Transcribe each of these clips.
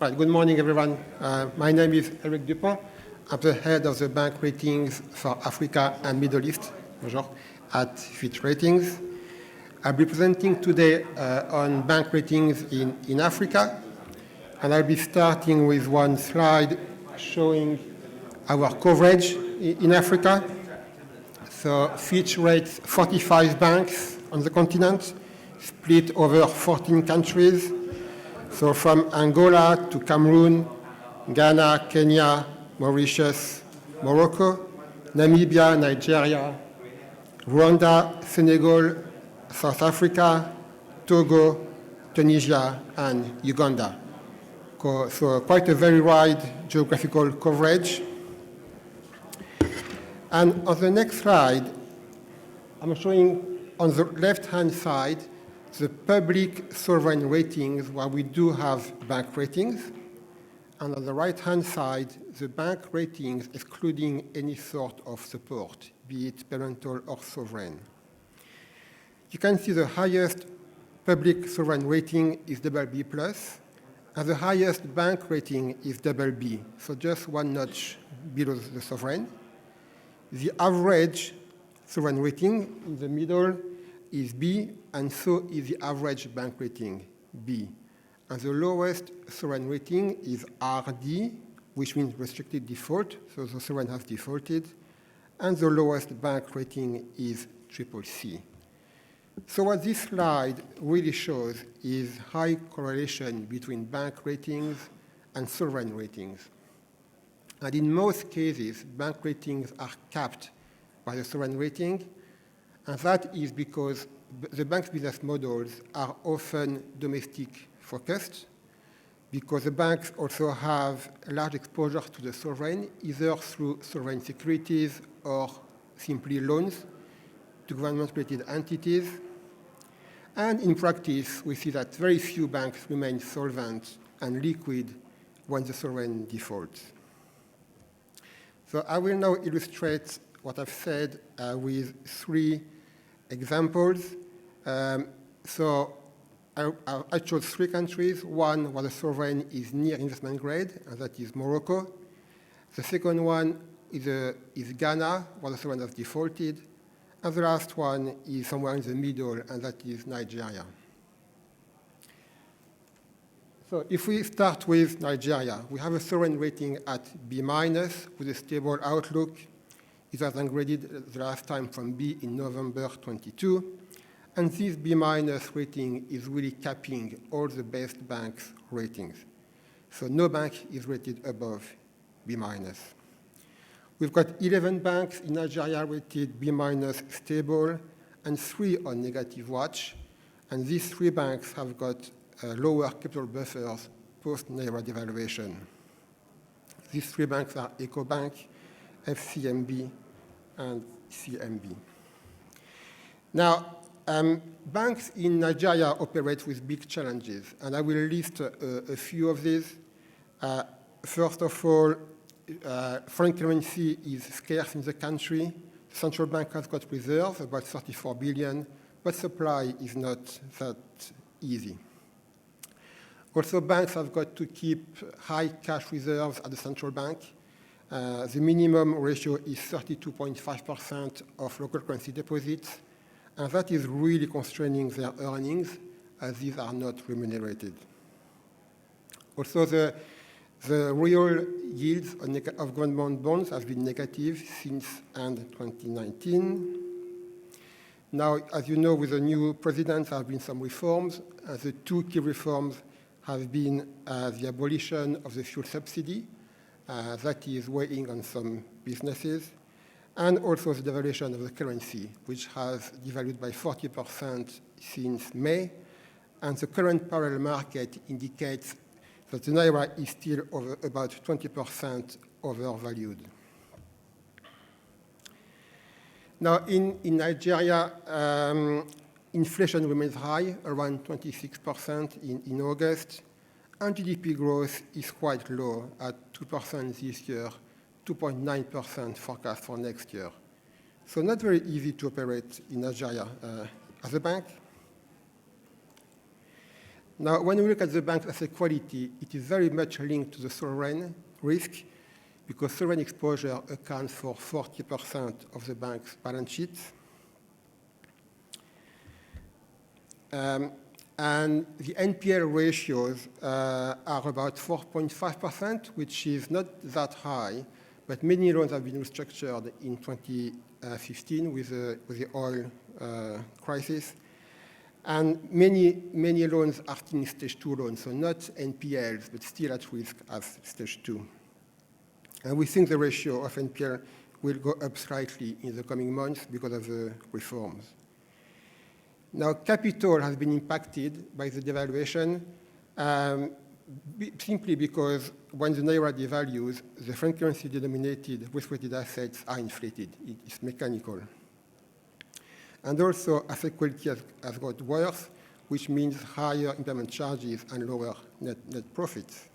Right, good morning, everyone. My name is Eric Dupont. I'm the head of the bank ratings for Africa and Middle East at Fitch Ratings. I'll be presenting today on bank ratings in Africa, and I'll be starting with one slide showing our coverage in Africa. So Fitch rates 45 banks on the continent, split over 14 countries. So from Angola to Cameroon, Ghana, Kenya, Mauritius, Morocco, Namibia, Nigeria, Rwanda, Senegal, South Africa, Togo, Tunisia, and Uganda. So quite a very wide geographical coverage. And on the next slide, I'm showing on the left-hand side the public sovereign ratings where we do have bank ratings. And on the right-hand side, the bank ratings excluding any sort of support, be it parental or sovereign. You can see the highest public sovereign rating is BB+, and the highest bank rating is BB, so just one notch below the sovereign. The average sovereign rating in the middle is B, and so is the average bank rating, B. And the lowest sovereign rating is RD, which means restricted default, so the sovereign has defaulted. And the lowest bank rating is CCC. So what this slide really shows is high correlation between bank ratings and sovereign ratings. And in most cases, bank ratings are capped by the sovereign rating, and that is because the bank's business models are often domestic focused, because the banks also have a large exposure to the sovereign, either through sovereign securities or simply loans to government-related entities. And in practice, we see that very few banks remain solvent and liquid when the sovereign defaults. So I will now illustrate what I've said with three examples. So I chose three countries. One where the sovereign is near investment grade, and that is Morocco. The second one is Ghana, where the sovereign has defaulted. And the last one is somewhere in the middle, and that is Nigeria. So if we start with Nigeria, we have a sovereign rating at B- with a stable outlook. It was downgraded the last time from B in November 22. And this B- rating is really capping all the best banks' ratings. So no bank is rated above B-. We've got 11 banks in Nigeria rated B- stable and 3 on negative watch. And these 3 banks have got lower capital buffers post-Naira devaluation. These 3 banks are EcoBank, FCMB, and CMB. Now, banks in Nigeria operate with big challenges, and I will list a few of these. First of all, foreign currency is scarce in the country. The central bank has got reserves, about 34 billion, but supply is not that easy. Also, banks have got to keep high cash reserves at the central bank. The minimum ratio is 32.5% of local currency deposits, and that is really constraining their earnings, as these are not remunerated. Also, the real yields of government bonds have been negative since end 2019. Now, as you know, with the new president, there have been some reforms. The 2 key reforms have been the abolition of the fuel subsidy, that is weighing on some businesses, and also the devaluation of the currency, which has devalued by 40% since May. And the current parallel market indicates that the Naira is still about 20% overvalued. Now, in Nigeria, inflation remains high, around 26% in August, and GDP growth is quite low at 2% this year, 2.9% forecast for next year. So not very easy to operate in Nigeria as a bank. Now, when we look at the bank's asset quality, it is very much linked to the sovereign risk, because sovereign exposure accounts for 40% of the bank's balance sheet. And the NPL ratios are about 4.5%, which is not that high, but many loans have been restructured in 2015 with the oil crisis. And many loans are still in stage 2 loans, so not NPLs, but still at risk as stage 2. And we think the ratio of NPL will go up slightly in the coming months because of the reforms. Now, capital has been impacted by the devaluation simply because when the Naira devalues, the foreign currency denominated risk-weighted assets are inflated. It's mechanical. And also, asset quality has got worse, which means higher impairment charges and lower net profits.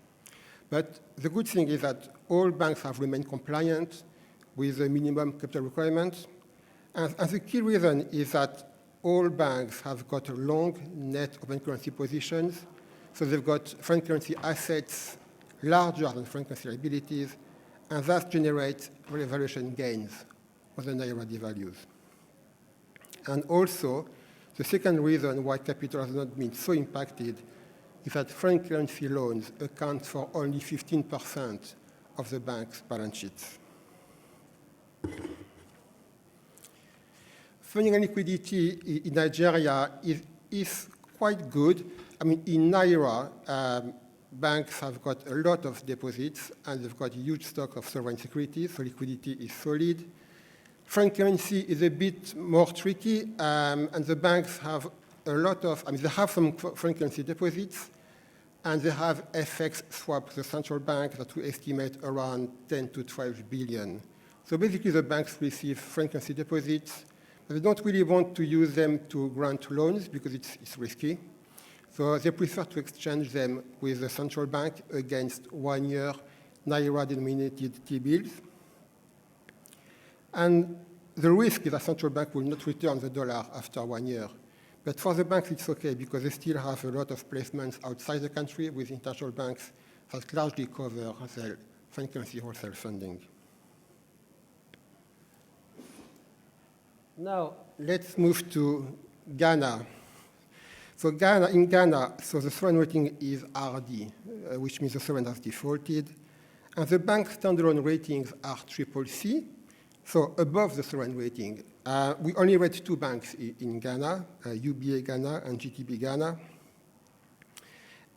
But the good thing is that all banks have remained compliant with the minimum capital requirements. And the key reason is that all banks have got long net open currency positions. So they've got foreign currency assets larger than foreign currency liabilities, and that generates revaluation gains when the Naira devalues. And also, the second reason why capital has not been so impacted is that foreign currency loans account for only 15% of the bank's balance sheets. Funding and liquidity in Nigeria is quite good. I mean, in Naira, banks have got a lot of deposits, and they've got a huge stock of sovereign securities, so liquidity is solid. Foreign currency is a bit more tricky, and the banks have a lot of, they have some foreign currency deposits, and they have FX swaps, the central bank that we estimate around 10 to 12 billion. So basically, the banks receive foreign currency deposits, but they don't really want to use them to grant loans because it's risky. So they prefer to exchange them with the central bank against 1-year Naira-denominated T-bills. And the risk is that central bank will not return the dollar after 1 year. But for the banks, it's okay because they still have a lot of placements outside the country with international banks that largely cover their foreign currency wholesale funding. Now, let's move to Ghana. So in Ghana, so the sovereign rating is RD, which means the sovereign has defaulted. And the bank standalone ratings are CCC, so above the sovereign rating. We only rate 2 banks in Ghana, UBA Ghana and GTB Ghana.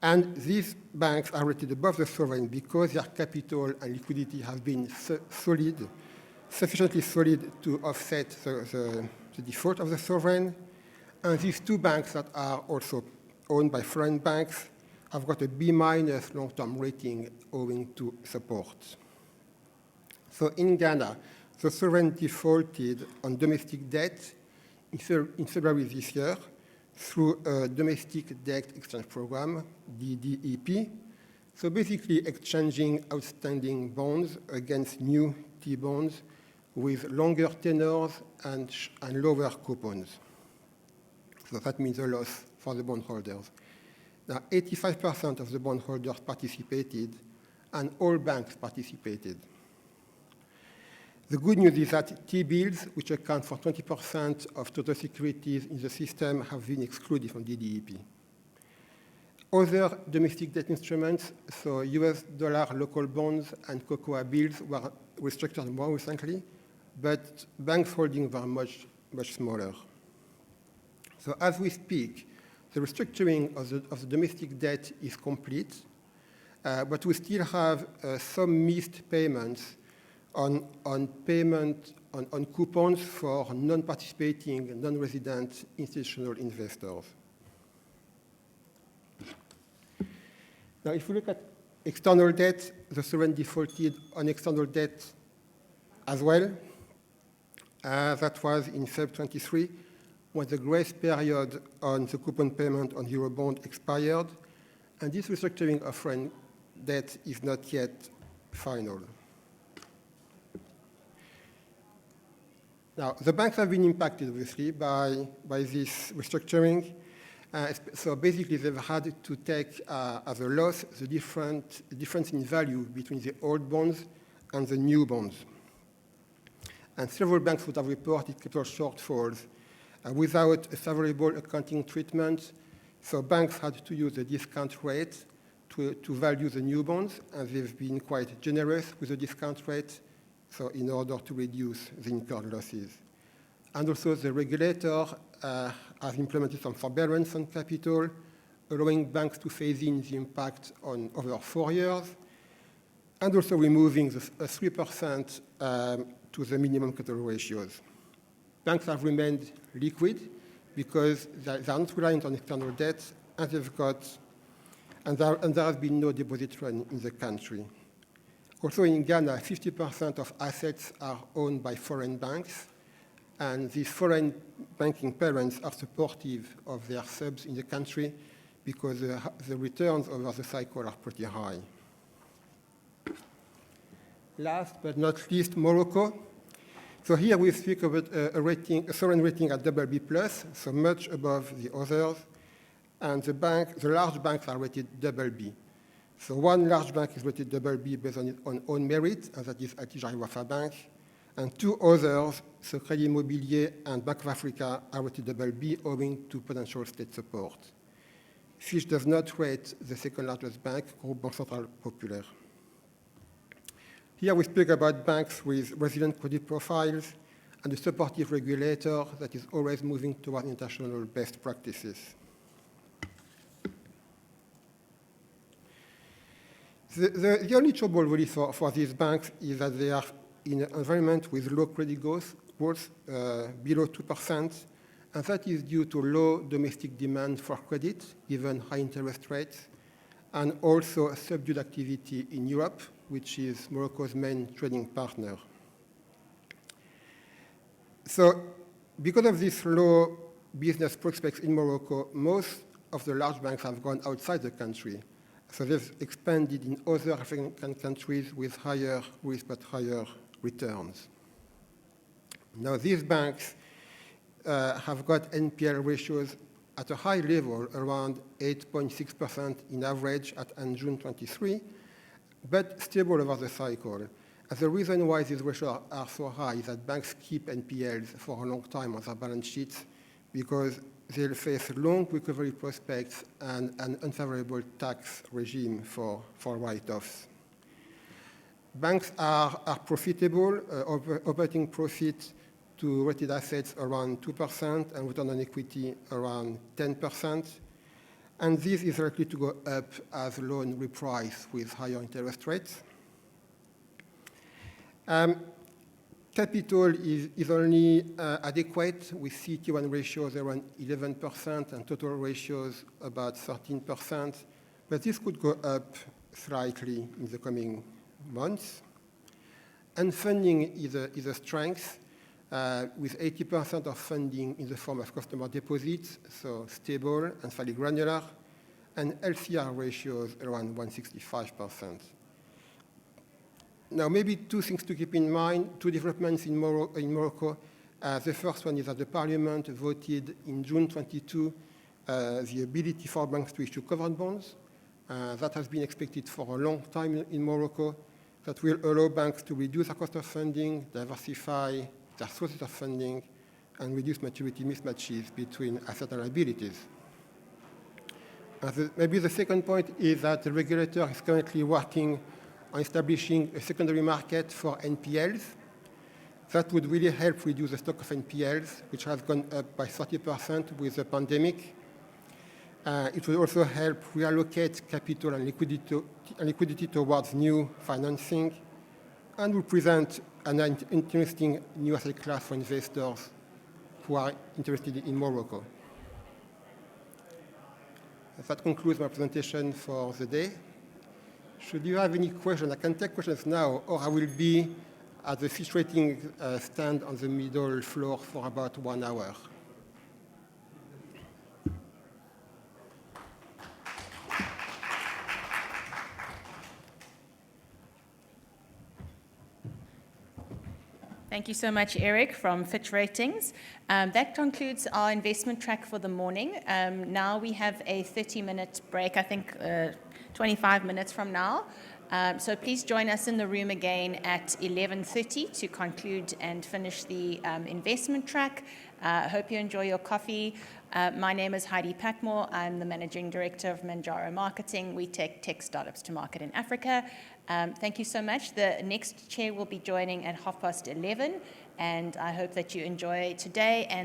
And these banks are rated above the sovereign because their capital and liquidity have been sufficiently solid to offset the default of the sovereign. And these 2 banks that are also owned by foreign banks have got a B- long-term rating owing to support. So in Ghana, the sovereign defaulted on domestic debt in February this year through a domestic debt exchange program, DDEP. So basically exchanging outstanding bonds against new T-bonds with longer tenors and lower coupons. So that means a loss for the bondholders. Now, 85% of the bondholders participated, and all banks participated. The good news is that T-bills, which account for 20% of total securities in the system, have been excluded from DDEP. Other domestic debt instruments, so US dollar local bonds and cocoa bills, were restructured more recently, but banks' holdings were much smaller. So as we speak, the restructuring of the domestic debt is complete, but we still have some missed payments on coupons for non-participating, non-resident institutional investors. Now, if we look at external debt, the sovereign defaulted on external debt as well. That was in Feb 23, when the grace period on the coupon payment on Eurobond expired, and this restructuring of foreign debt is not yet final. Now, the banks have been impacted, obviously, by this restructuring, So basically, they've had to take as a loss the difference in value between the old bonds and the new bonds. And several banks would have reported capital shortfalls without a favorable accounting treatment. So banks had to use the discount rate to value the new bonds, and they've been quite generous with the discount rate, so in order to reduce the incurred losses. And also the regulator has implemented some forbearance on capital, allowing banks to phase in the impact on over 4 years, and also removing the 3% to the minimum capital ratios. Banks have remained liquid because they are not reliant on external debt, and there has been no deposit run in the country. Also in Ghana, 50% of assets are owned by foreign banks, and these foreign banking parents are supportive of their subs in the country because the returns over the cycle are pretty high. Last but not least, Morocco. So here we speak about a sovereign rating at BB+, so much above the others, and the large banks are rated BB. So one large bank is rated BB based on own merit, and that is Attijari Wafa Bank, and two others, so Crédit Immobilier and Bank of Africa, are rated BB owing to potential state support. Fitch does not rate the second largest bank, Groupe Banque Centrale Populaire. Here we speak about banks with resilient credit profiles and a supportive regulator that is always moving toward international best practices. The only trouble really for these banks is that they are in an environment with low credit growth below 2%, and that is due to low domestic demand for credit, given high interest rates, and also subdued activity in Europe, which is Morocco's main trading partner. So because of this low business prospects in Morocco, most of the large banks have gone outside the country. So they've expanded in other African countries with higher risk but higher returns. Now these banks have got NPL ratios at a high level, around 8.6% in average at end June 23, but stable over the cycle. And the reason why these ratios are so high is that banks keep NPLs for a long time on their balance sheets because they'll face long recovery prospects and an unfavorable tax regime for write-offs. Banks are profitable, operating profit to rated assets around 2% and return on equity around 10%. And this is likely to go up as loan reprice with higher interest rates. Capital is only adequate with CET1 ratios around 11% and total ratios about 13%, but this could go up slightly in the coming months. And funding is a strength, with 80% of funding in the form of customer deposits, so stable and fairly granular, and LCR ratios around 165%. Now, maybe two things to keep in mind, two developments in Morocco. The first one is that the parliament voted in June 22 the ability for banks to issue covered bonds. That has been expected for a long time in Morocco. That will allow banks to reduce their cost of funding, diversify their sources of funding, and reduce maturity mismatches between assets and liabilities. Maybe the second point is that the regulator is currently working on establishing a secondary market for NPLs. That would really help reduce the stock of NPLs, which has gone up by 30% with the pandemic. It will also help reallocate capital and liquidity towards new financing, and will present an interesting new asset class for investors who are interested in Morocco. That concludes my presentation for the day. Should you have any questions, I can take questions now, or I will be at the Fitch rating stand on the middle floor for about 1 hour. Thank you so much, Eric, from Fitch Ratings. That concludes our investment track for the morning. Now we have a 30-minute break, I think 25 minutes from now. So please join us in the room again at 11:30 to conclude and finish the investment track. Hope you enjoy your coffee. My name is Heidi Patmore. I'm the Managing Director of Manjaro Marketing. We take tech startups to market in Africa. Thank you so much. The next chair will be joining at 11:30, and I hope that you enjoy today and